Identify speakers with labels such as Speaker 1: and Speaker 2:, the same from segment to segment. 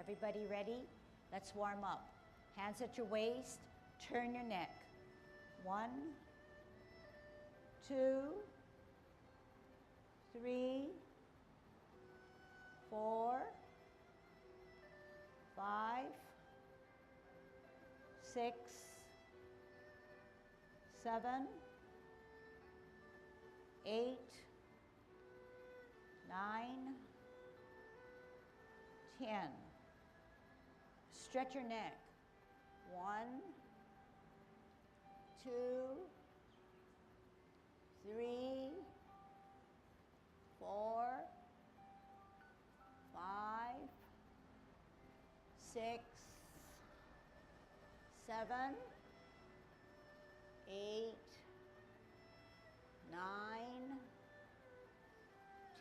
Speaker 1: Everybody ready? Let's warm up. Hands at your waist, turn your neck. 1, 2, 3, 4, 5, 6, 7, 8, 9, 10. Stretch your neck. 1, 2, 3, 4, 5, 6, 7, 8, 9,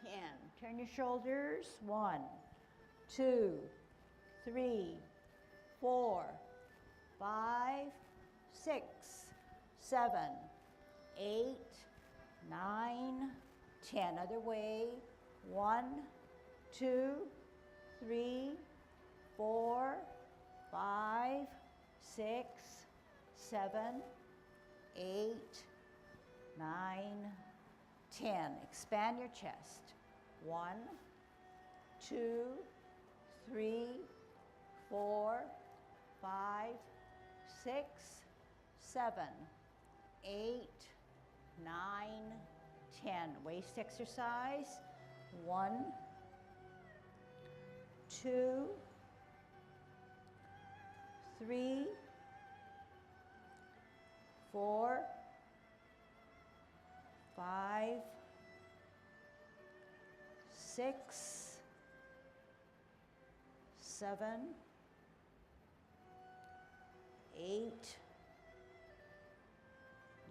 Speaker 1: 10. Turn your shoulders. 1, 2, 3, 4, 5, 6, 7, 8, 9, 10. Other way. 1, 2, 3, 4, 5, 6, 7, 8, 9, 10. Expand your chest. 1, 2, 3, 4, 5, 6, 7, 8, 9, 10. Waist exercise. 1, 2, 3, 4, 5, 6, 7, 8,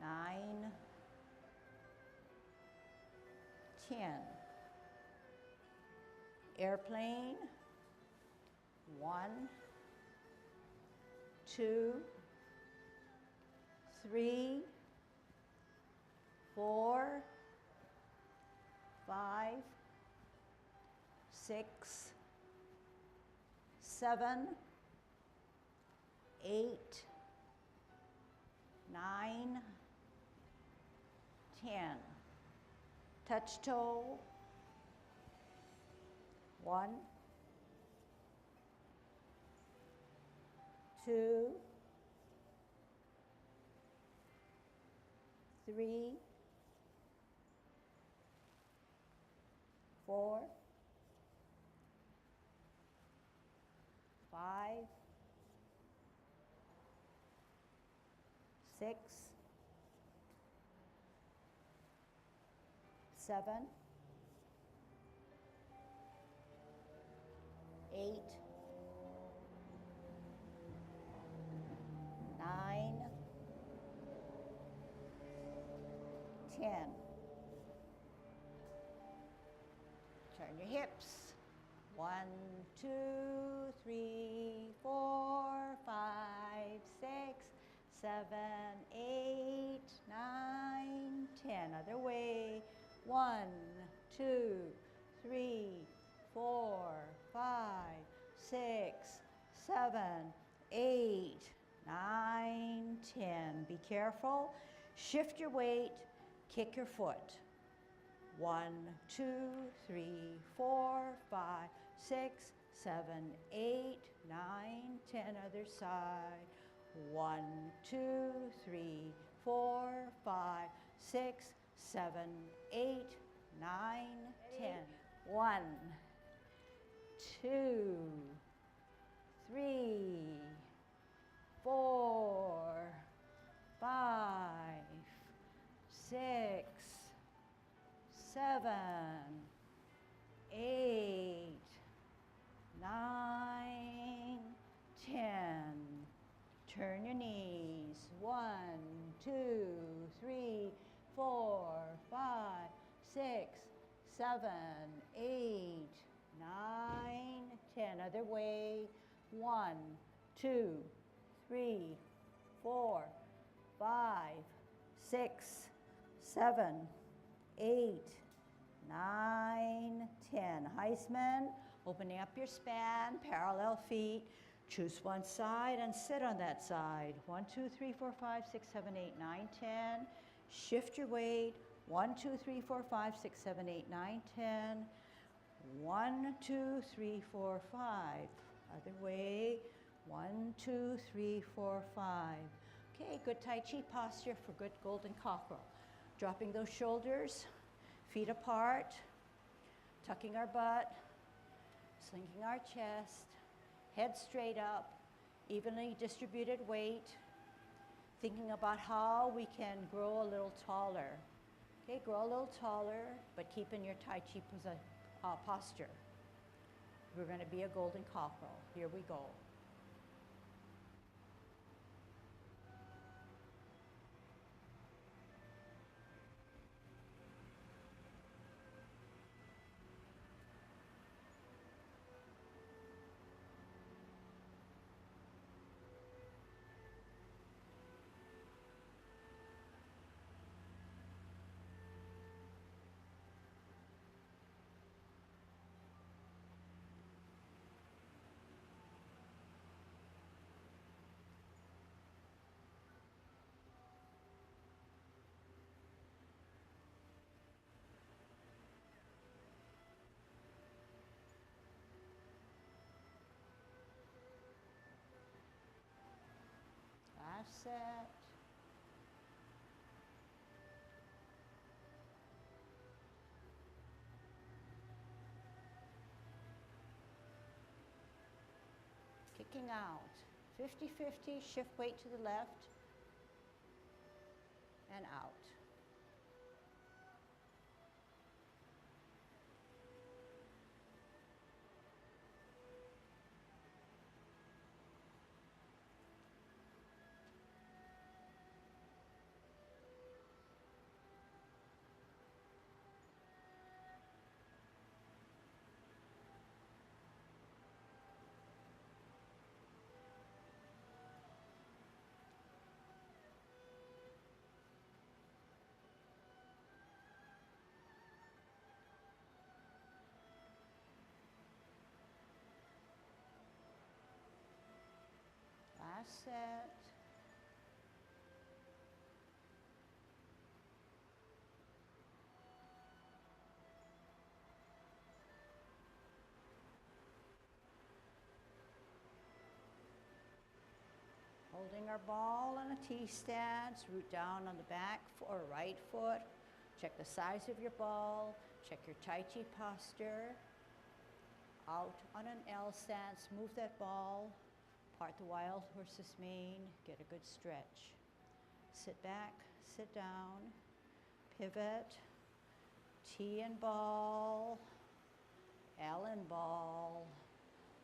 Speaker 1: 9, 10. Airplane. 1, 2, 3, 4, 5, 6, 7, 8, 9, 10. Touch toe. 1, 2, 3, 4, 5, 6, 7, 8, 9, 10. Turn your hips. 1, 2, 3, 4, 5, 6, 7, 8, 9, 10. Other way. 1, 2, 3, 4, 5, 6, 7, 8, 9, 10. Be careful. Shift your weight. Kick your foot. 1, 2, 3, 4, 5, 6, 7, 8, 9, 10. Other side. 1, 2, 3, 4, 5, 6, 7, 8, 9, 10. 1, 2, 3, 4, 5, 6, 7, 8, 9, 10. Turn your knees. 1, 2, 3, 4, 5, 6, 7, 8, 9, 10. Other way. 1, 2, 3, 4, 5, 6, 7, 8, 9, 10. Heisman. Opening up your span, parallel feet. Choose one side and sit on that side. 1, 2, 3, 4, 5, 6, 7, 8, 9, 10. Shift your weight. 1, 2, 3, 4, 5, 6, 7, 8, 9, 10. 1, 2, 3, 4, 5. Other way. 1, 2, 3, 4, 5. Okay, good Tai Chi posture for good golden cockerel. Dropping those shoulders, feet apart, tucking our butt, slinking our chest, head straight up, evenly distributed weight, thinking about how we can grow a little taller. Okay, grow a little taller, but keep in your Tai Chi posture. We're going to be a golden cockerel. Here we go. Last set. Kicking out. 50-50, shift weight to the left and out. Last set. Holding our ball on a T stance, root down on the back or right foot. Check the size of your ball. Check your Tai Chi posture. Out on an L stance, move that ball. Part the wild horse's mane, get a good stretch. Sit back, sit down, pivot, T and ball, L and ball,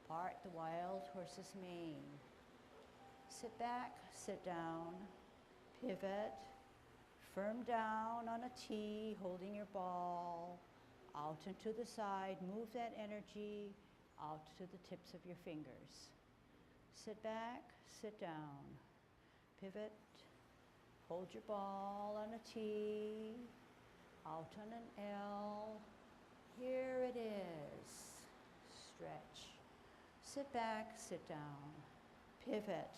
Speaker 1: part the wild horse's mane. Sit back, sit down, pivot, firm down on a T, holding your ball, out and to the side, move that energy out to the tips of your fingers. Sit back, sit down, pivot, hold your ball on a T, out on an L. Here it is. Stretch. Sit back, sit down, pivot,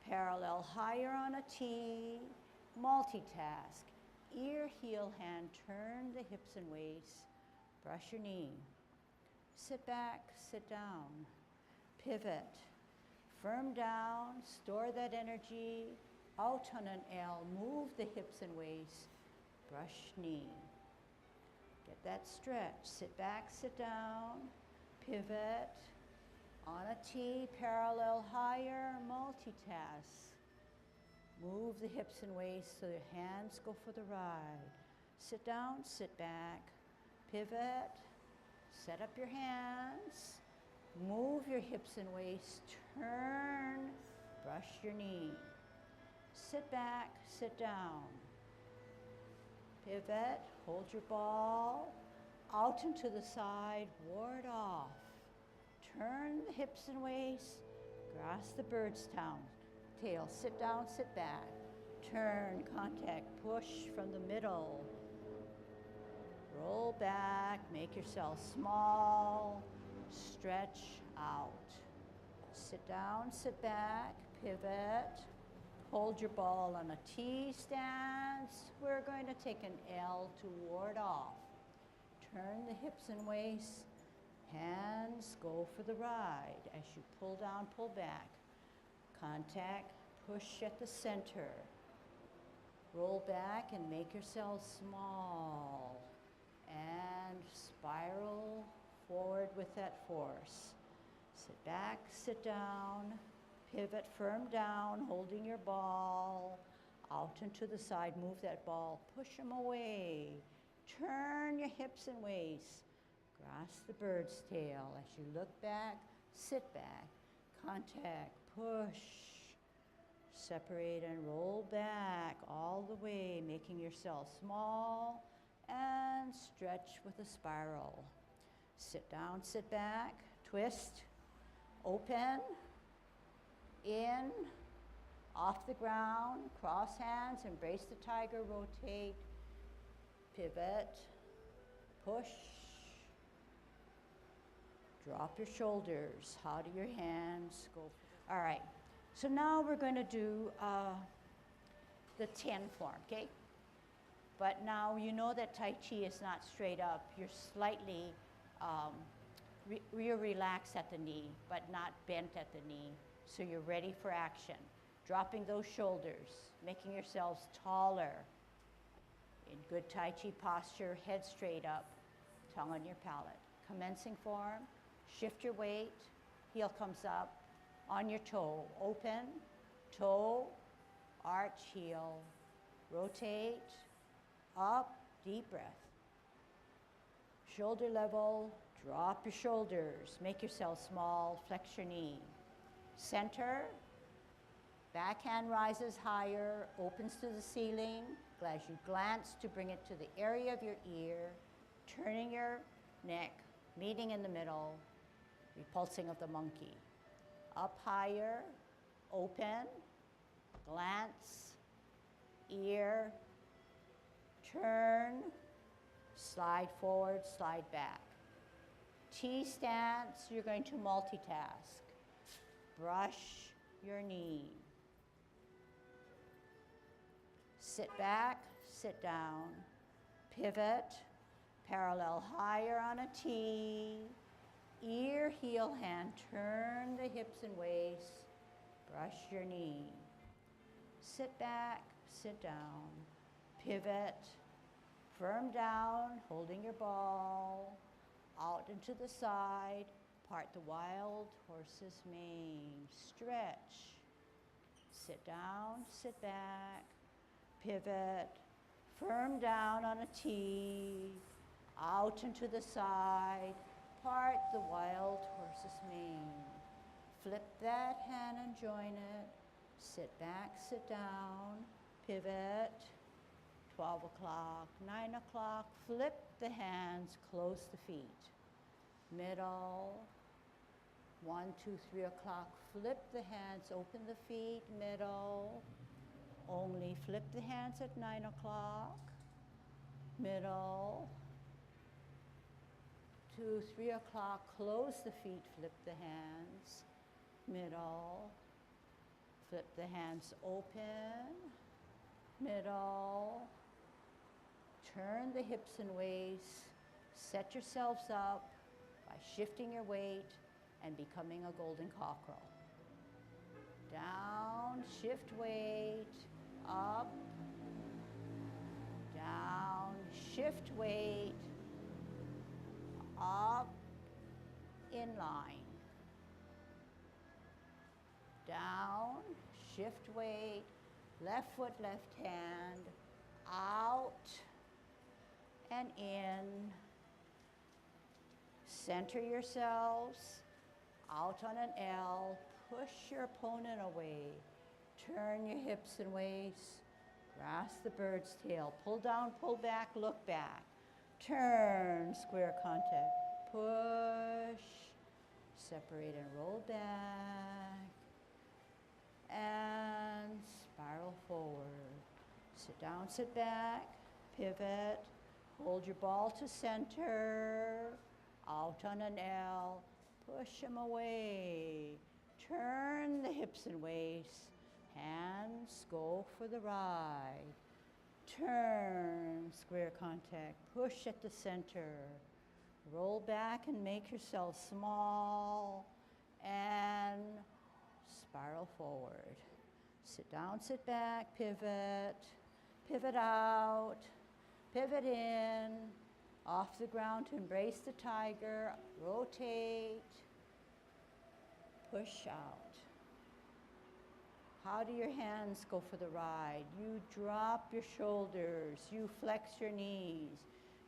Speaker 1: parallel higher on a T, multitask. Ear, heel, hand, turn the hips and waist, brush your knee. Sit back, sit down, pivot. Firm down, store that energy, out on an L, move the hips and waist, brush knee. Get that stretch, sit back, sit down, pivot, on a T, parallel higher, multitask. Move the hips and waist so your hands go for the ride. Sit down, sit back, pivot, set up your hands, move your hips and waist, turn, brush your knee. Sit back, sit down. Pivot, hold your ball, out and to the side, ward off. Turn the hips and waist, grasp the bird's tail, sit down, sit back. Turn, contact, push from the middle. Roll back, make yourself small. stretch out. Sit down, sit back, pivot. Hold your ball on a T stance. We're going to take an L to ward off. Turn the hips and waist. Hands go for the ride. As you pull down, pull back. Contact, push at the center. Roll back and make yourself small. And spiral forward with that force. Sit back, sit down. Pivot firm down, holding your ball. Out and to the side, move that ball. Push them away. Turn your hips and waist. Grasp the bird's tail. As you look back, sit back. Contact, push. Separate and roll back all the way, making yourself small and stretch with a spiral. Sit down, sit back, twist, open, in, off the ground, cross hands, embrace the tiger, rotate, pivot, push, drop your shoulders, how do your hands go? All right, so now we're going to do the 10 form, okay? But now you know that Tai Chi is not straight up. You're slightly, you're relaxed at the knee, but not bent at the knee. So you're ready for action. Dropping those shoulders, making yourselves taller. In good Tai Chi posture, head straight up, tongue on your palate. Commencing form, shift your weight, heel comes up, on your toe, open, toe, arch, heel, rotate, up, deep breath. Shoulder level, drop your shoulders, make yourself small, flex your knee. Center, backhand rises higher, opens to the ceiling. As you glance to bring it to the area of your ear, turning your neck, meeting in the middle, repulsing of the monkey. Up higher, open, glance, ear, turn, slide forward, slide back. T stance, you're going to multitask. Brush your knee. Sit back, sit down, pivot, parallel higher on a T, ear, heel, hand, turn the hips and waist, brush your knee. Sit back, sit down, pivot, firm down, holding your ball, out and to the side, part the wild horse's mane, stretch, sit down, sit back, pivot, firm down on a T, out and to the side, part the wild horse's mane. Flip that hand and join it. Sit back, sit down, pivot, 12 o'clock, 9 o'clock, flip the hands, close the feet. Middle, 1, 2, 3 o'clock, flip the hands, open the feet, middle. Only flip the hands at 9 o'clock, middle. 2, 3 o'clock, close the feet, flip the hands, middle. Flip the hands open, middle. Turn the hips and waist. Set yourselves up by shifting your weight and becoming a golden cockerel. Down, shift weight, up, down, shift weight, up, in line. Down, shift weight, left foot, left hand, out and in. Center yourselves, out on an L, push your opponent away. Turn your hips and waist, grasp the bird's tail, pull down, pull back, look back. Turn, square contact, push, separate and roll back. And spiral forward. Sit down, sit back, pivot, hold your ball to center, out on an L, Push them away. Turn the hips and waist. Hands go for the ride. Turn, square contact. Push at the center. Roll back and make yourself small. And spiral forward. Sit down, sit back, pivot. Pivot out. Pivot in. Off the ground to embrace the tiger. Rotate. Push out. How do your hands go for the ride? You drop your shoulders. You flex your knees.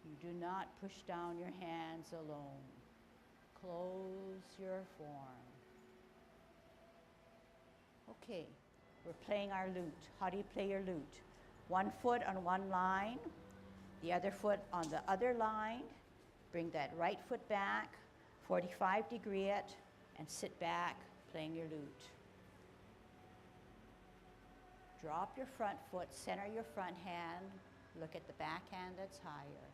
Speaker 1: You do not push down your hands alone. Close your form. Okay, we're playing our lute. How do you play your lute? One foot on one line, the other foot on the other line. Bring that right foot back, 45-degree it, and sit back playing your lute. Drop your front foot, center your front hand, look at the back hand that's higher.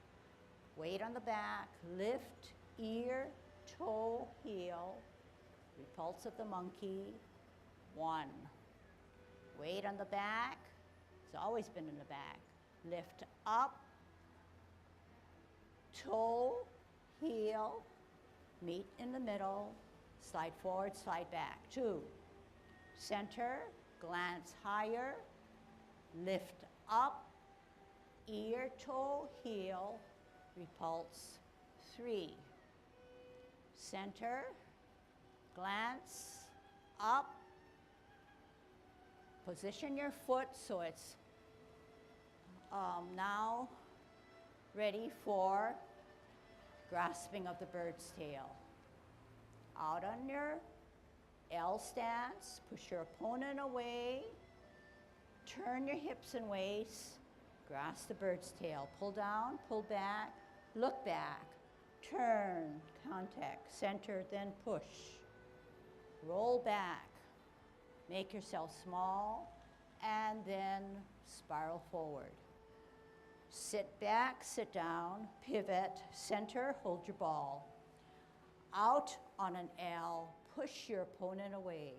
Speaker 1: Weight on the back, lift, ear, toe, heel, repulse of the monkey, 1. Weight on the back, it's always been in the back. Lift up, toe, heel, meet in the middle, slide forward, slide back. 2. Center, glance higher, lift up, ear, toe, heel, repulse. 3. Center, glance up, position your foot so it's now ready for grasping of the bird's tail. Out on your L stance, push your opponent away, turn your hips and waist, grasp the bird's tail. Pull down, pull back, look back, turn, contact, center, then push. Roll back, make yourself small, and then spiral forward. Sit back, sit down, pivot, center, hold your ball. Out on an L, push your opponent away.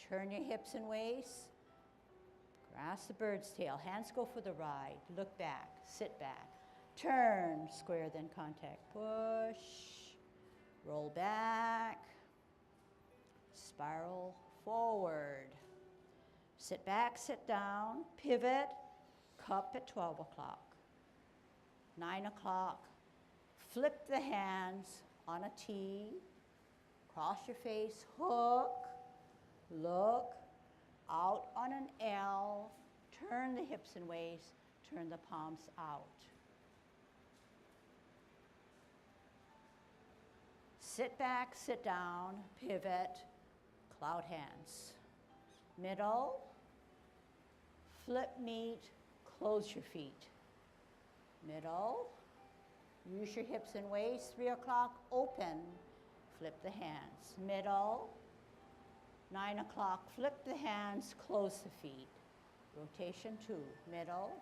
Speaker 1: Turn your hips and waist, grasp the bird's tail. Hands go for the ride. Look back, sit back. Turn, square, then contact. Push, roll back, spiral forward. Sit back, sit down, pivot, cup at 12 o'clock. 9 o'clock, flip the hands on a T, cross your face, hook, look, out on an L, turn the hips and waist, turn the palms out. Sit back, sit down, pivot, cloud hands. Middle, flip meet, close your feet. Middle, use your hips and waist, 3 o'clock, open, flip the hands. Middle, 9 o'clock, flip the hands, close the feet. Rotation 2, middle,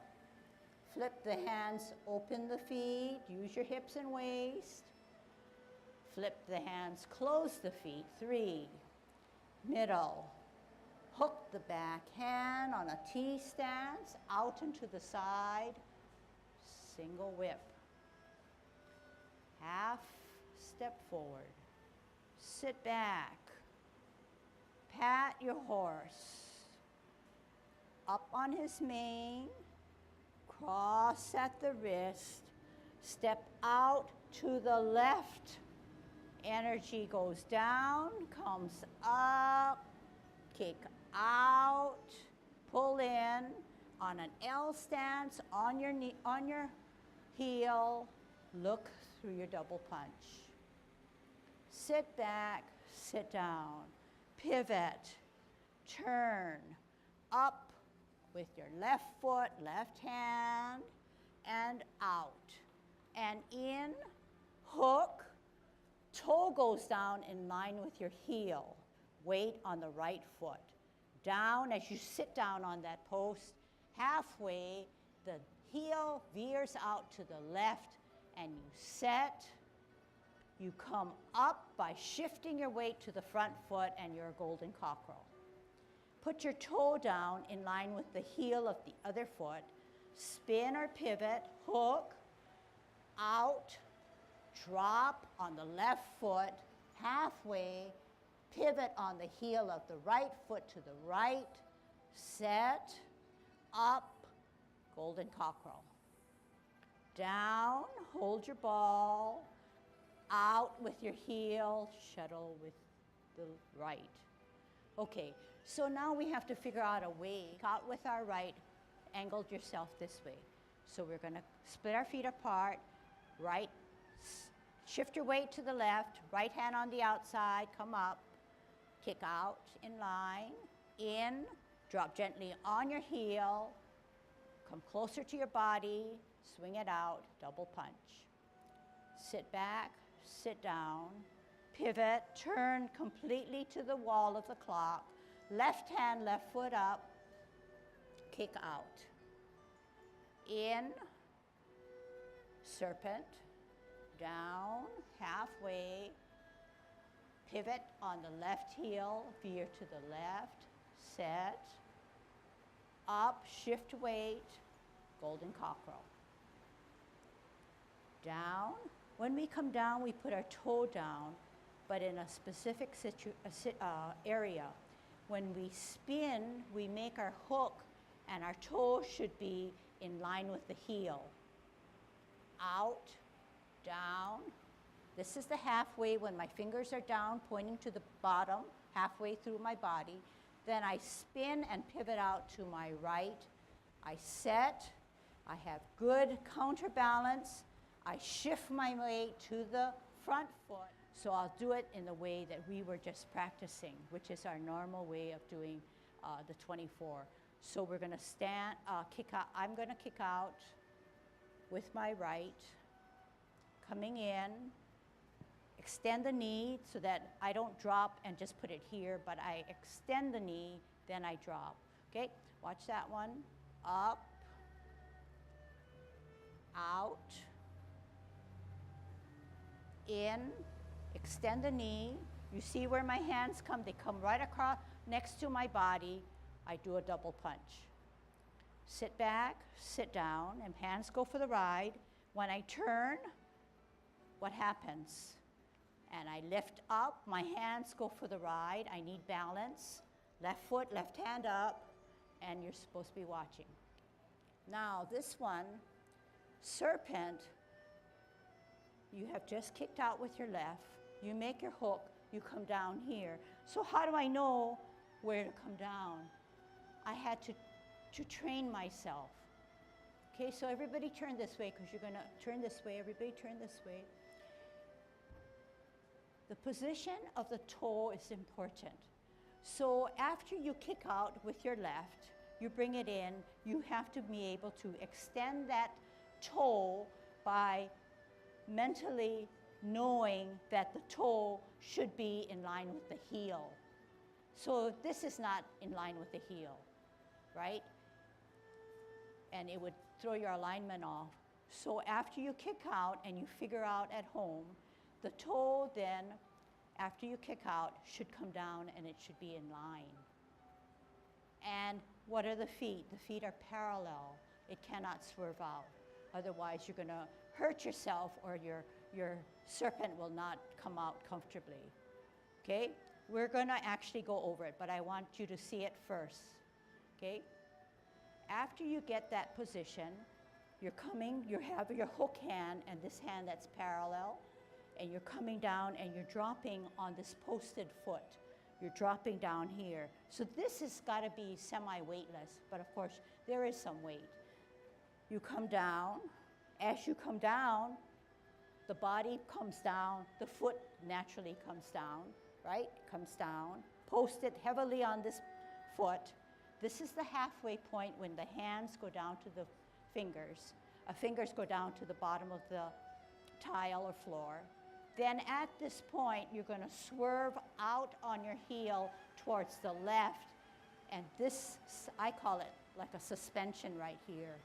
Speaker 1: flip the hands, open the feet, use your hips and waist. Flip the hands, close the feet, 3. Middle, hook the back hand on a T stance, out and to the side, single whip. Half step forward, sit back, pat your horse, up on his mane, cross at the wrist, step out to the left, energy goes down, comes up, kick out, pull in, on an L stance, on your knee, on your heel, look through your double punch. Sit back, sit down, pivot, turn, up with your left foot, left hand, and out. And in, hook, toe goes down in line with your heel. Weight on the right foot. Down as you sit down on that post, halfway, the heel veers out to the left, and you set, You come up by shifting your weight to the front foot and you're a golden cockerel. Put your toe down in line with the heel of the other foot. Spin or pivot, hook, out, drop on the left foot, halfway, pivot on the heel of the right foot to the right, set, up, golden cockerel. Down, hold your ball, out with your heel, shuttle with the right. Okay, so now we have to figure out a way. Out with our right, angled yourself this way. So we're gonna split our feet apart, right, shift your weight to the left, right hand on the outside, come up, kick out in line, in, drop gently on your heel, come closer to your body, swing it out, double punch. Sit back, sit down, pivot, turn completely to the wall of the clock, left hand, left foot up, kick out. In, serpent, down, halfway, pivot on the left heel, veer to the left, set, up, shift weight, golden cockerel. Down. When we come down, we put our toe down, but in a specific area. When we spin, we make our hook, and our toe should be in line with the heel. Out, down. This is the halfway when my fingers are down, pointing to the bottom, halfway through my body. Then I spin and pivot out to my right. I set. I have good counterbalance. I shift my weight to the front foot. So I'll do it in the way that we were just practicing, which is our normal way of doing the 24. So we're gonna stand, kick out. I'm gonna kick out with my right, coming in, extend the knee so that I don't drop and just put it here, but I extend the knee, then I drop. Okay, watch that one. Up, out, in, extend the knee. You see where my hands come? They come right across next to my body. I do a double punch. Sit back, sit down, and hands go for the ride. When I turn, what happens? And I lift up, my hands go for the ride. I need balance. Left foot, left hand up, and you're supposed to be watching. Now this one, serpent, you have just kicked out with your left. You make your hook, you come down here. So how do I know where to come down? I had to train myself. Okay, so everybody turn this way, because you're gonna turn this way. Everybody turn this way. The position of the toe is important. So after you kick out with your left, you bring it in, you have to be able to extend that toe by mentally knowing that the toe should be in line with the heel. So this is not in line with the heel, right? And it would throw your alignment off. So after you kick out and you figure out at home, the toe then, after you kick out, should come down and it should be in line. And what are the feet? The feet are parallel. It cannot swerve out. Otherwise, you're going to hurt yourself, or your serpent will not come out comfortably. Okay? We're going to actually go over it, but I want you to see it first. Okay? After you get that position, you're coming, you have your hook hand and this hand that's parallel, and you're coming down and you're dropping on this posted foot. You're dropping down here. So this has got to be semi-weightless, but of course, there is some weight. You come down. As you come down, the body comes down, the foot naturally comes down, right? Comes down. Posted heavily on this foot. This is the halfway point when the hands go down to the fingers. Fingers go down to the bottom of the tile or floor. Then at this point, you're going to swerve out on your heel towards the left. And this, I call it like a suspension right here.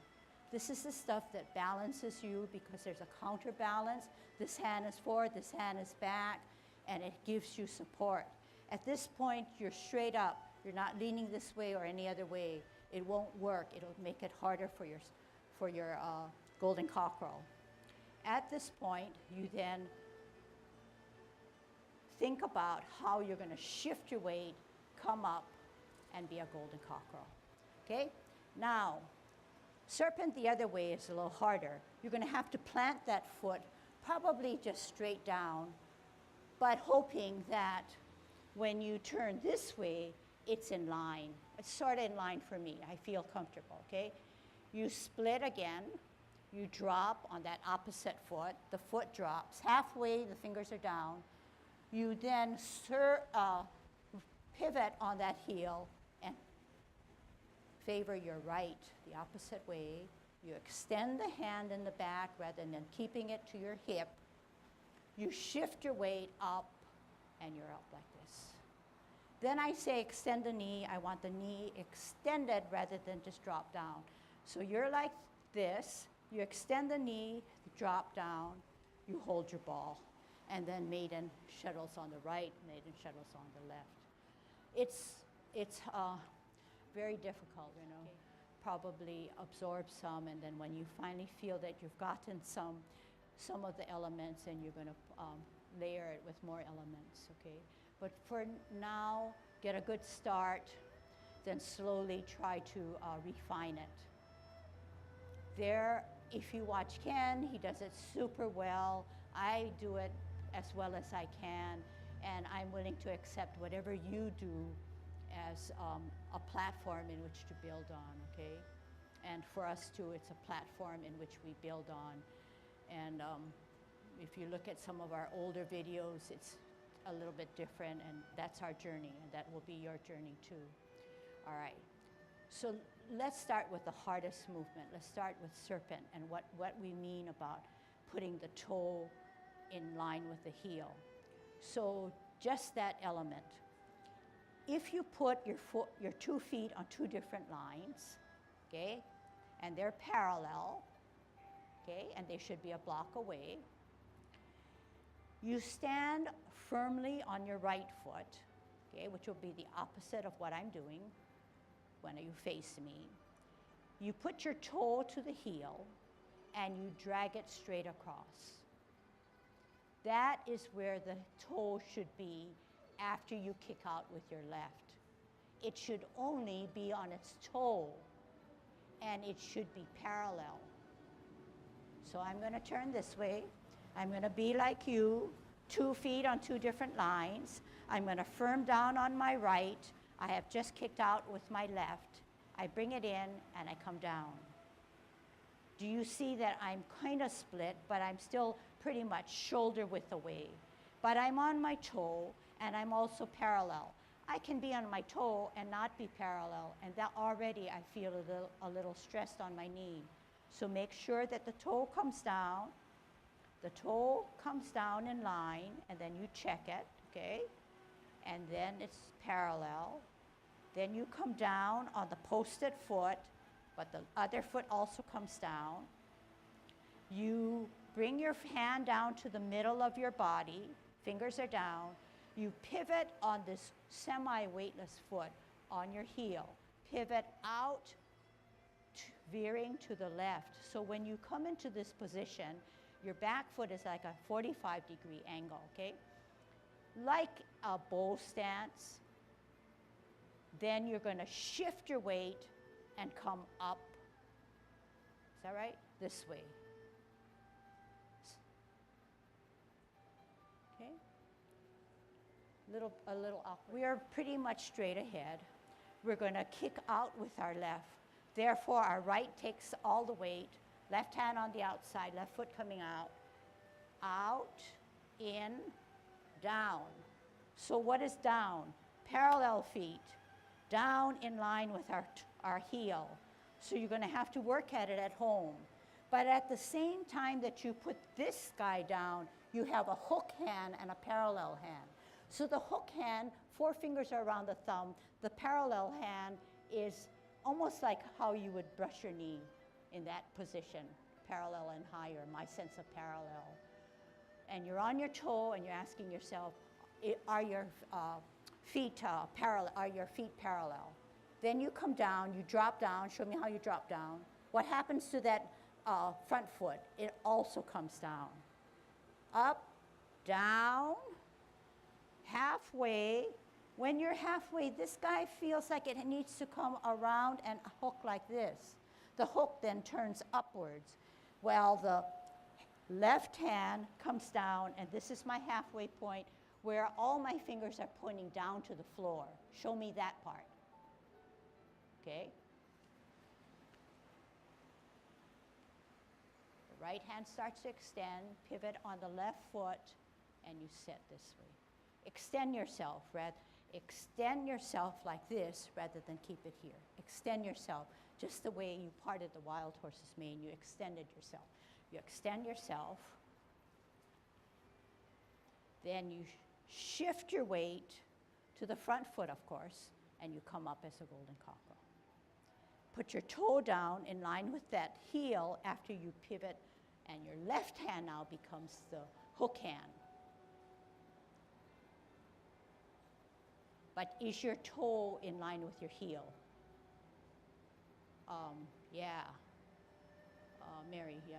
Speaker 1: This is the stuff that balances you because there's a counterbalance. This hand is forward, this hand is back, and it gives you support. At this point, you're straight up. You're not leaning this way or any other way. It won't work. It'll make it harder for your golden cockerel. At this point, you then think about how you're going to shift your weight, come up, and be a golden cockerel. Okay? Now, serpent the other way is a little harder. You're going to have to plant that foot probably just straight down, but hoping that when you turn this way, it's in line. It's sort of in line for me. I feel comfortable, okay? You split again. You drop on that opposite foot. The foot drops. Halfway, the fingers are down. You then pivot on that heel and favor your right the opposite way. You extend the hand in the back rather than keeping it to your hip. You shift your weight up, and you're up like this. Then I say extend the knee. I want the knee extended rather than just drop down. So you're like this. You extend the knee, drop down, you hold your ball. And then maiden shuttles on the right, maiden shuttles on the left. It's very difficult, you know. Probably absorb some, and then when you finally feel that you've gotten some of the elements, and you're going to layer it with more elements, okay? But for now, get a good start, then slowly try to refine it. There, if you watch Ken, he does it super well. I do it as well as I can, and I'm willing to accept whatever you do as a platform in which to build on, okay? And for us too, it's a platform in which we build on. And if you look at some of our older videos, it's a little bit different, and that's our journey, and that will be your journey too. All right, so let's start with the hardest movement. Let's start with serpent and what we mean about putting the toe in line with the heel. So just that element. If you put your 2 feet on 2 different lines, okay, and they're parallel, okay, and they should be a block away, you stand firmly on your right foot, okay, which will be the opposite of what I'm doing when you face me. You put your toe to the heel, and you drag it straight across. That is where the toe should be after you kick out with your left. It should only be on its toe, and it should be parallel. So I'm going to turn this way. I'm going to be like you, 2 feet on 2 different lines. I'm going to firm down on my right. I have just kicked out with my left. I bring it in, and I come down. Do you see that I'm kind of split, but I'm still pretty much shoulder width away? But I'm on my toe, and I'm also parallel. I can be on my toe and not be parallel, and that already I feel a little stressed on my knee. So make sure that the toe comes down. The toe comes down in line, and then you check it, okay? And then it's parallel. Then you come down on the posted foot, but the other foot also comes down. You bring your hand down to the middle of your body. Fingers are down. You pivot on this semi-weightless foot on your heel. Pivot out, veering to the left. So when you come into this position, your back foot is like a 45-degree angle, okay? Like a bow stance. Then you're going to shift your weight and come up. Is that right? This way. Okay? A little awkward. We are pretty much straight ahead. We're going to kick out with our left. Therefore, our right takes all the weight. Left hand on the outside, left foot coming out. Out, in, down. So what is down? Parallel feet. Down in line with our heel. So you're going to have to work at it at home. But at the same time that you put this guy down, you have a hook hand and a parallel hand. So the hook hand, 4 fingers are around the thumb. The parallel hand is almost like how you would brush your knee. in that position, parallel and higher, my sense of parallel. And you're on your toe and you're asking yourself, are your feet parallel? Are your feet parallel? Then you come down, you drop down. Show me how you drop down. What happens to that front foot? It also comes down. Up, down, halfway. When you're halfway, this guy feels like it needs to come around and hook like this. The hook then turns upwards. Well, the left hand comes down, and this is my halfway point where all my fingers are pointing down to the floor. Show me that part. Okay? The right hand starts to extend, pivot on the left foot, and you sit this way. Extend yourself, extend yourself like this rather than keep it here. Extend yourself just the way you parted the wild horse's mane. You extended yourself. You extend yourself. Then you shift your weight to the front foot, of course, and you come up as a golden cockerel. Put your toe down in line with that heel after you pivot, and your left hand now becomes the hook hand. But is your toe in line with your heel? Mary, yeah.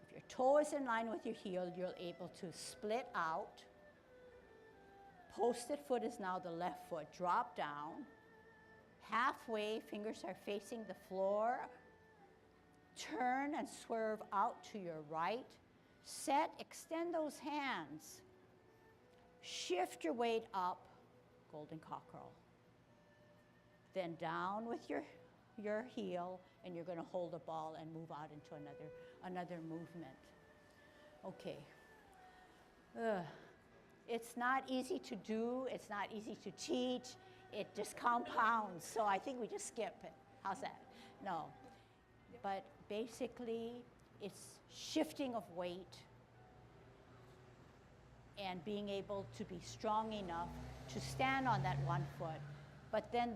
Speaker 1: If your toe is in line with your heel, you're able to split out. Posted foot is now the left foot. Drop down. Halfway, fingers are facing the floor. Turn and swerve out to your right. Set, extend those hands. Shift your weight up, golden cockerel. Then down with your heel, and you're going to hold the ball and move out into another movement. Okay. It's not easy to do. It's not easy to teach. It just compounds. So I think we just skip it. How's that? No. But basically, it's shifting of weight and being able to be strong enough to stand on that one foot. But then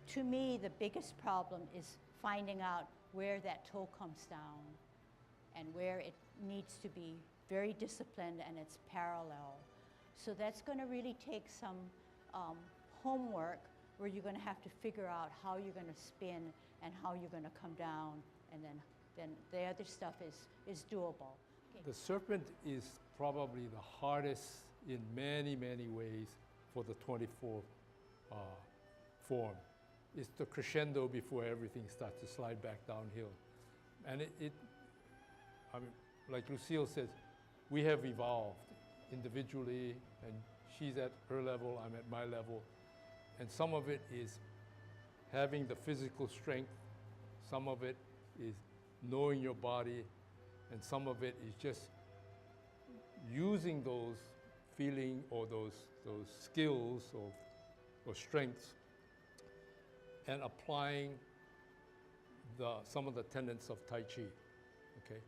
Speaker 1: to me, the biggest problem is finding out where that toe comes down and where it needs to be very disciplined and it's parallel. So that's going to really take some homework where you're going to have to figure out how you're going to spin and how you're going to come down, and then the other stuff is doable. Okay.
Speaker 2: The serpent is probably the hardest in many, many ways for the 24 form. It's the crescendo before everything starts to slide back downhill. And I mean, like Lucille says, we have evolved individually, and she's at her level, I'm at my level. And some of it is having the physical strength, some of it is knowing your body, and some of it is just using those feeling or those skills or strengths and applying some of the tenets of Tai Chi, okay?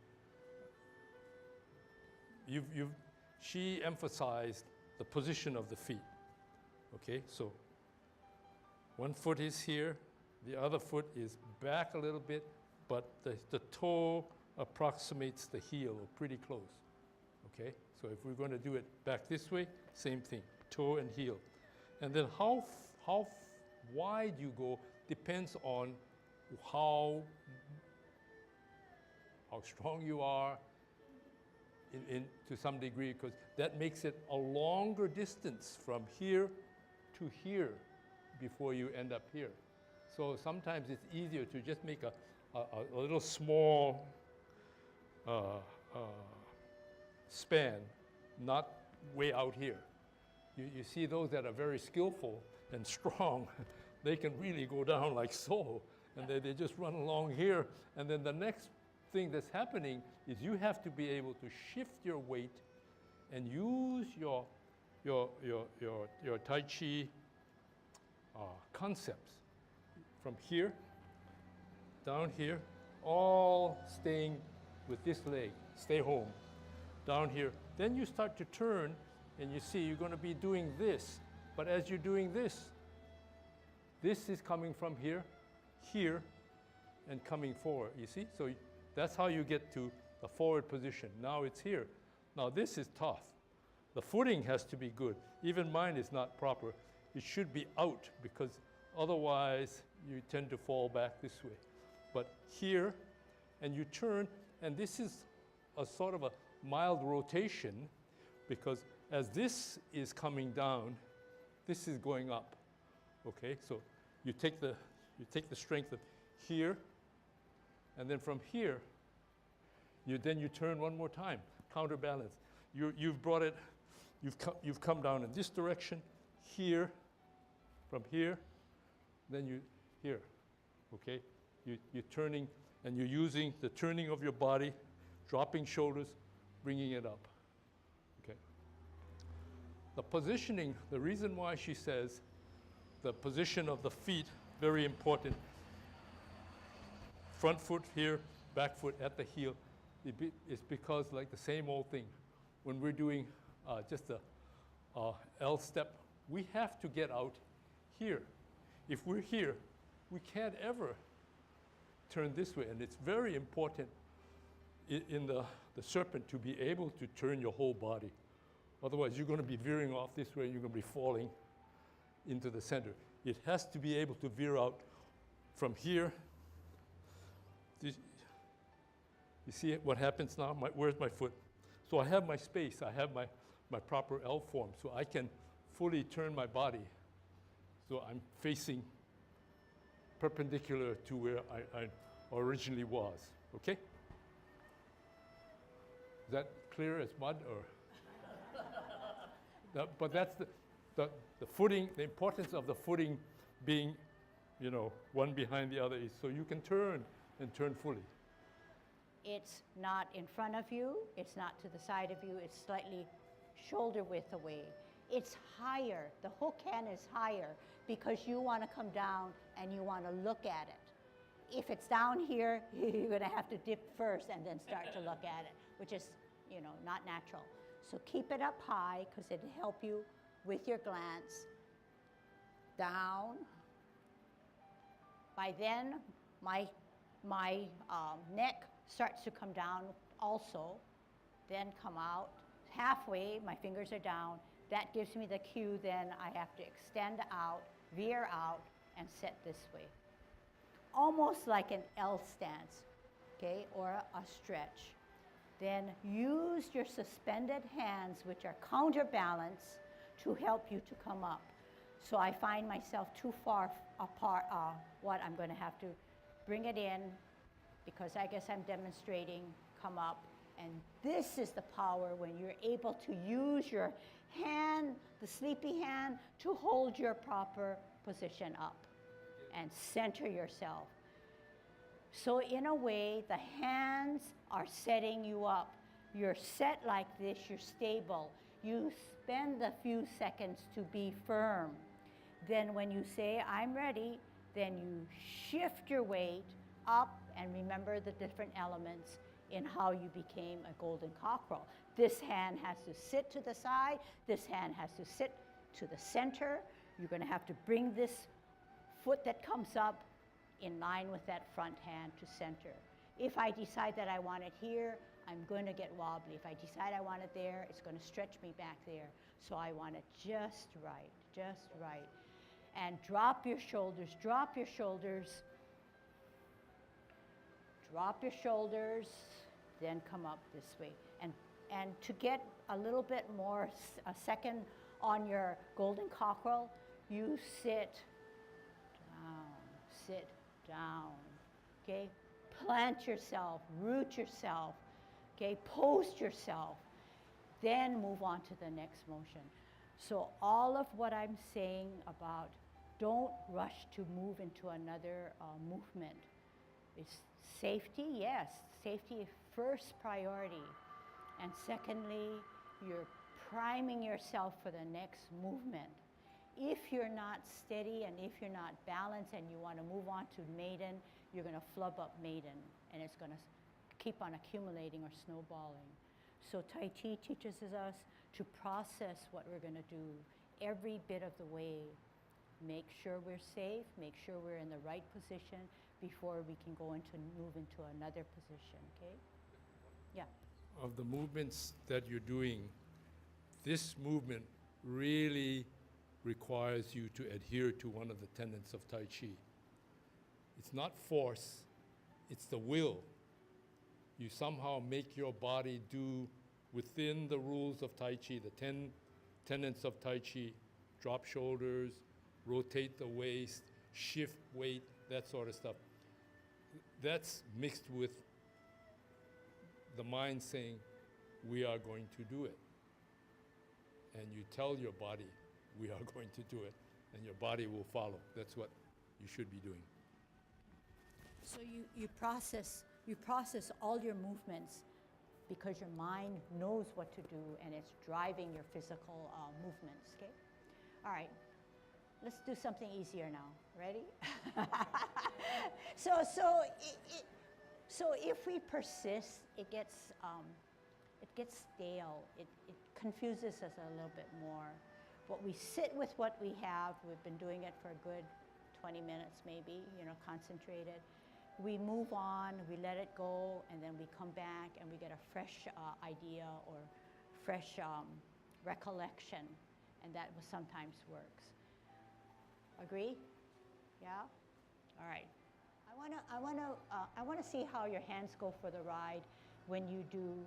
Speaker 2: She emphasized the position of the feet, okay? So one foot is here, the other foot is back a little bit, but the toe approximates the heel, or pretty close, okay? So if we're going to do it back this way, same thing, toe and heel. And then how wide you go depends on how strong you are to some degree, because that makes it a longer distance from here to here before you end up here. So sometimes it's easier to just make a little small span, not way out here. You see those that are very skillful and strong, they can really go down like so, and they just run along here. And then the next thing that's happening is you have to be able to shift your weight and use your Tai Chi concepts from here, down here, all staying with this leg, stay home, down here. Then you start to turn, and you see you're going to be doing this. But as you're doing this is coming from here, here and coming forward, you see? So that's how you get to the forward position. Now it's here. Now this is tough. The footing has to be good. Even mine is not proper. It should be out because otherwise you tend to fall back this way. But here, and you turn, and this is a sort of a mild rotation because as this is coming down, this is going up. Okay, so you take the strength of here, and then from here, you turn one more time, counterbalance. You've brought it, you've come down in this direction, here, from here, then here, okay? You're turning, and you're using the turning of your body, dropping shoulders, bringing it up, okay? The positioning, the reason why she says the position of the feet, very important. Front foot here, back foot at the heel. It's because like the same old thing. When we're doing just a L step, we have to get out here. If we're here, we can't ever turn this way. And it's very important in the serpent to be able to turn your whole body. Otherwise, you're going to be veering off this way, and you're going to be falling into the center. It has to be able to veer out from here. You see what happens now? Where's my foot? So I have my space. I have my proper L form, so I can fully turn my body. So I'm facing perpendicular to where I originally was. Okay? Is that clear as mud, or? But that's the footing, the importance of the footing being, one behind the other is so you can turn and turn fully.
Speaker 1: It's not in front of you, it's not to the side of you, it's slightly shoulder width away. It's higher, the hook hand is higher because you want to come down and you want to look at it. If it's down here, you're going to have to dip first and then start to look at it, which is, not natural. So keep it up high because it'll help you with your glance. Down. By then, my neck starts to come down also, then come out. Halfway, my fingers are down. That gives me the cue, then I have to extend out, veer out, and set this way. Almost like an L stance, okay, or a stretch. Then use your suspended hands, which are counterbalance, to help you to come up. So I find myself too far apart, I'm going to have to bring it in, because I guess I'm demonstrating, come up. And this is the power when you're able to use your hand, the sleepy hand, to hold your proper position up and center yourself. So in a way, the hands are setting you up. You're set like this, you're stable. You spend a few seconds to be firm. Then when you say, I'm ready, then you shift your weight up, and remember the different elements in how you became a golden cockerel. This hand has to sit to the side, this hand has to sit to the center. You're going to have to bring this foot that comes up in line with that front hand to center. If I decide that I want it here, I'm going to get wobbly. If I decide I want it there, it's going to stretch me back there. So I want it just right, just right. And drop your shoulders, drop your shoulders, drop your shoulders, then come up this way. And to get a little bit more, a second on your golden cockerel, you sit down, okay? Plant yourself, root yourself, okay? Post yourself, then move on to the next motion. So all of what I'm saying about don't rush to move into another movement. It's safety, yes, safety is first priority. And secondly, you're priming yourself for the next movement. If you're not steady and if you're not balanced and you want to move on to maiden, you're going to flub up maiden, and it's going to keep on accumulating or snowballing. So Tai Chi teaches us to process what we're going to do every bit of the way. Make sure we're safe, make sure we're in the right position before we can move into another position, okay? Yeah.
Speaker 2: Of the movements that you're doing, this movement really requires you to adhere to one of the tenets of Tai Chi. It's not force, it's the will. You somehow make your body do within the rules of Tai Chi, the 10 tenets of Tai Chi, drop shoulders, rotate the waist, shift weight, that sort of stuff. That's mixed with the mind saying, we are going to do it. And you tell your body, we are going to do it, and your body will follow. That's what you should be doing.
Speaker 1: So you process all your movements because your mind knows what to do and it's driving your physical movements, okay? All right, let's do something easier now. Ready? So if we persist, it gets stale. It confuses us a little bit more. But we sit with what we have. We've been doing it for a good 20 minutes maybe, concentrated. We move on, we let it go, and then we come back and we get a fresh idea or fresh recollection, and that sometimes works. Agree? Yeah? All right. I wanna see how your hands go for the ride when you do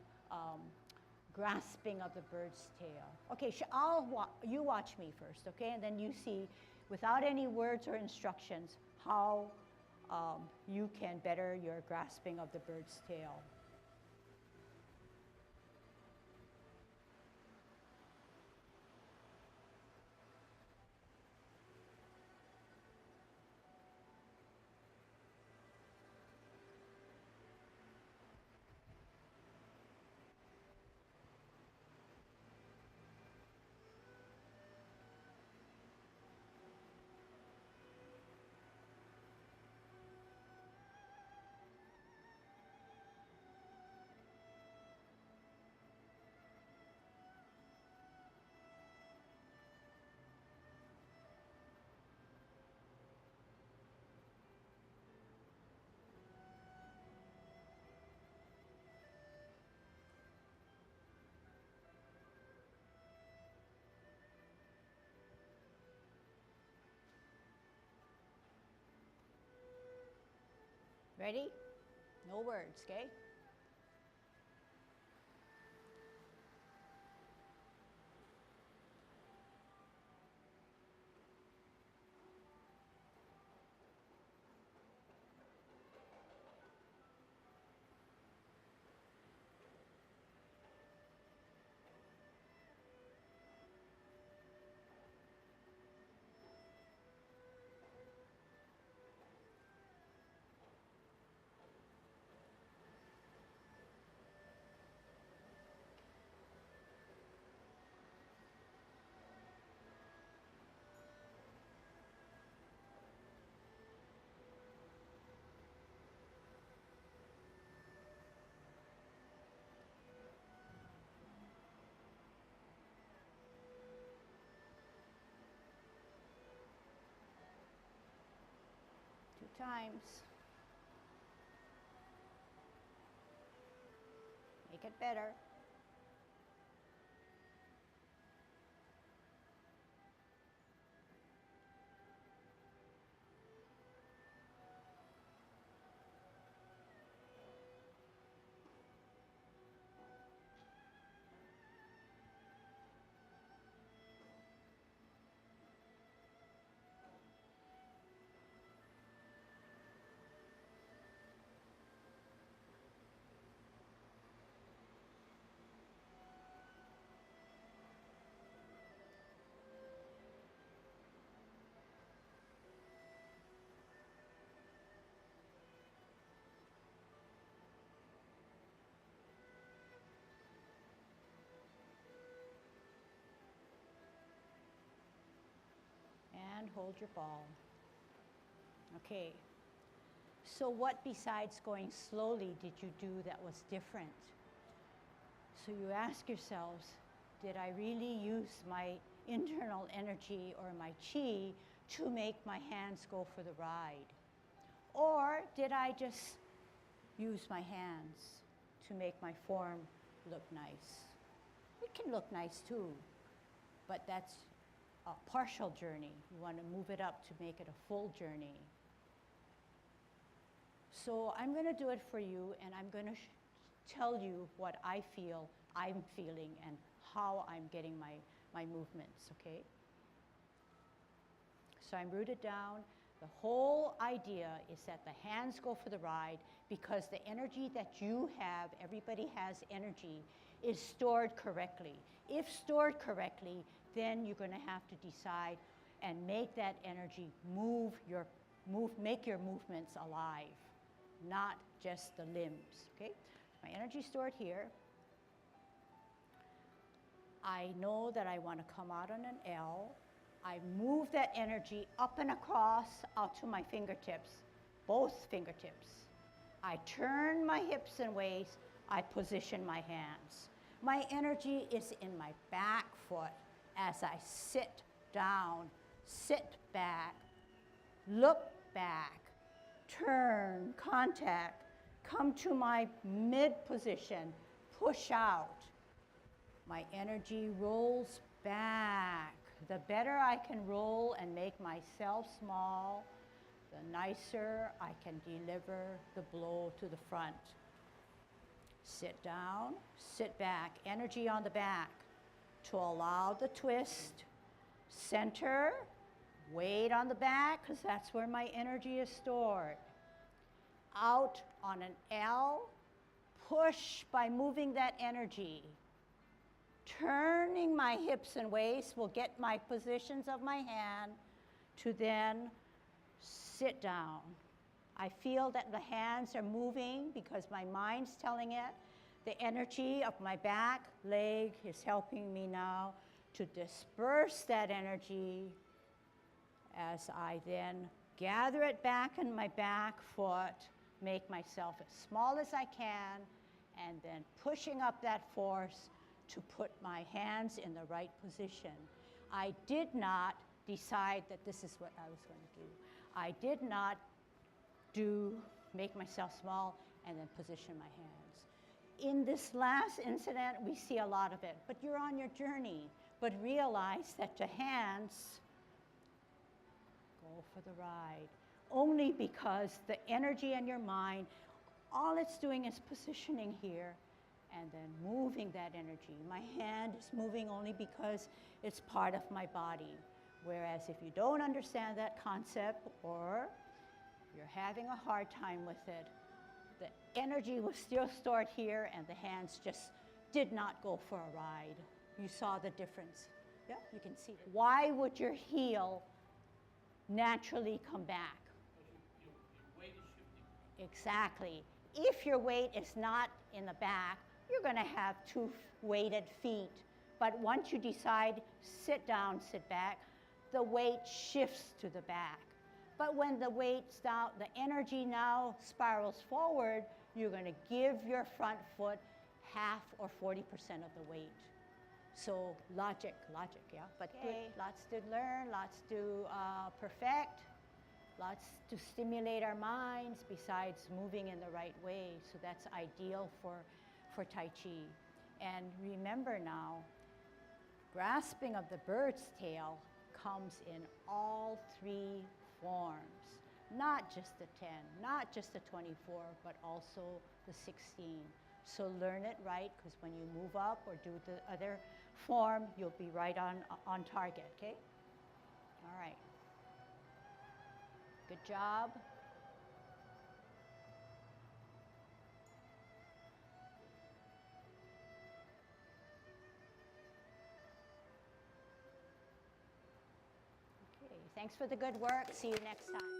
Speaker 1: grasping of the bird's tail. Okay, you watch me first, okay? And then you see, without any words or instructions, how you can better your grasping of the bird's tail. Ready? No words, okay? Times. Make it better. And hold your ball. Okay. So what besides going slowly did you do that was different? So you ask yourselves, did I really use my internal energy or my chi to make my hands go for the ride? Or did I just use my hands to make my form look nice? It can look nice too, but that's a partial journey. You want to move it up to make it a full journey. So I'm going to do it for you, and I'm going to tell you what I feel I'm feeling and how I'm getting my movements, okay? So I'm rooted down. The whole idea is that the hands go for the ride because the energy that you have, everybody has energy, is stored correctly. If stored correctly, then you're going to have to decide and make that energy make your movements alive, not just the limbs, okay? My energy stored here. I know that I want to come out on an L. I move that energy up and across out to my fingertips, both fingertips. I turn my hips and waist. I position my hands. My energy is in my back foot as I sit down, sit back, look back, turn, contact, come to my mid position, push out. My energy rolls back. The better I can roll and make myself small, the nicer I can deliver the blow to the front. Sit down, sit back, energy on the back to allow the twist. Center, weight on the back because that's where my energy is stored. Out on an L, push by moving that energy. Turning my hips and waist will get my positions of my hand to then sit down. I feel that the hands are moving because my mind's telling it. The energy of my back leg is helping me now to disperse that energy as I then gather it back in my back foot, make myself as small as I can, and then pushing up that force to put my hands in the right position. I did not decide that this is what I was going to do. I did not make myself small and then position my hands. In this last incident, we see a lot of it, but you're on your journey. But realize that the hands go for the ride only because the energy in your mind, all it's doing is positioning here and then moving that energy. My hand is moving only because it's part of my body. Whereas if you don't understand that concept or you're having a hard time with it, the energy was still stored here and the hands just did not go for a ride. You saw the difference. Yeah, you can see. Why would your heel naturally come back?
Speaker 2: Your weight is shifting.
Speaker 1: Exactly. If your weight is not in the back, you're going to have two weighted feet. But once you decide, sit down, sit back, the weight shifts to the back. But when the weight's down, the energy now spirals forward, you're going to give your front foot half or 40% of the weight. So logic, yeah. But okay, lots to learn, lots to perfect, lots to stimulate our minds besides moving in the right way. So that's ideal for Tai Chi. And remember now, grasping of the bird's tail comes in all three forms, not just the 10, not just the 24, but also the 16. So learn it right, because when you move up or do the other form, you'll be right on target, okay? All right. Good job. Okay, thanks for the good work. See you next time.